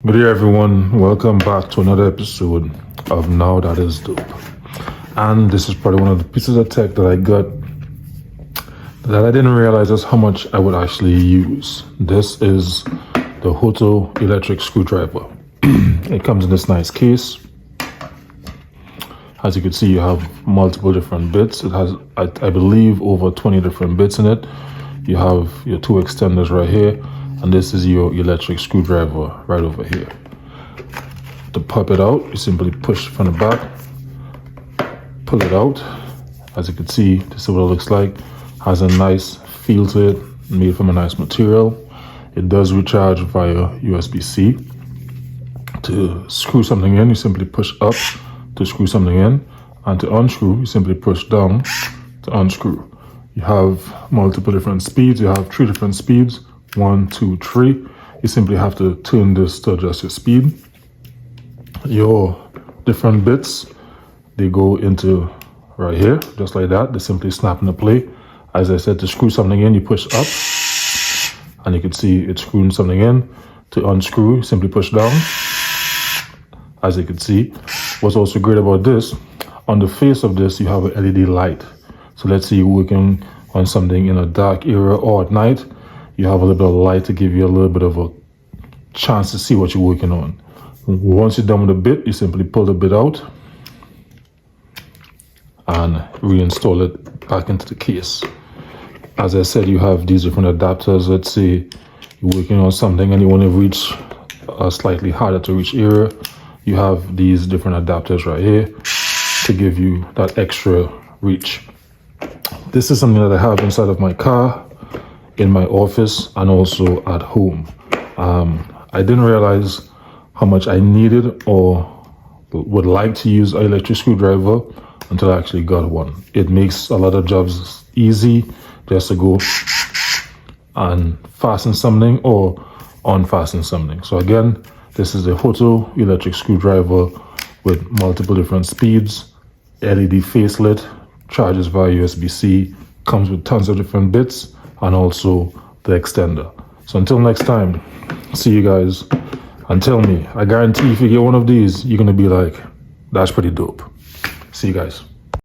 Good day everyone, welcome back to another episode of Now That Is Dope. And this is probably one of the pieces of tech that I got that I didn't realize just how much I would actually use. This is the Hoto Electric Screwdriver. It comes in this nice case. As you can see, you have multiple different bits. It has, I believe, over 20 different bits in it. You have your two extenders right here, and this is your electric screwdriver right over here. To pop it out, you simply push from the back, pull it out. As you can see, this is what it looks like. Has a nice feel to it, made from a nice material. It does recharge via USB-C. To screw something in, you simply push up to screw something in, and to unscrew, you simply push down to unscrew. You have multiple different speeds. You have 3 different speeds. 1, 2, 3. You simply have to turn this to adjust your speed. Your different bits, they go into right here, just like that. They simply snap into play. As I said, to screw something in, you push up, and you can see it's screwing something in. To unscrew, simply push down. As you can see, what's also great about this, on the face of this, you have an LED light. So let's say you're working on something in a dark area or at night, you have a little bit of light to give you a little bit of a chance to see what you're working on. Once you're done with the bit, you simply pull the bit out and reinstall it back into the case. As I said, you have these different adapters. Let's say you're working on something and you want to reach a slightly harder to reach area. You have these different adapters right here to give you that extra reach. This is something that I have inside of my car, in my office, and also at home. I didn't realize how much I needed or would like to use an electric screwdriver until I actually got one. It makes a lot of jobs easy just to go and fasten something or unfasten something. So again, this is a Hoto electric screwdriver with multiple different speeds, LED facelit, charges via USB-C, comes with tons of different bits, and also the extender. So until next time, see you guys, and tell me, I guarantee if you get one of these, you're gonna be like, that's pretty dope. See you guys.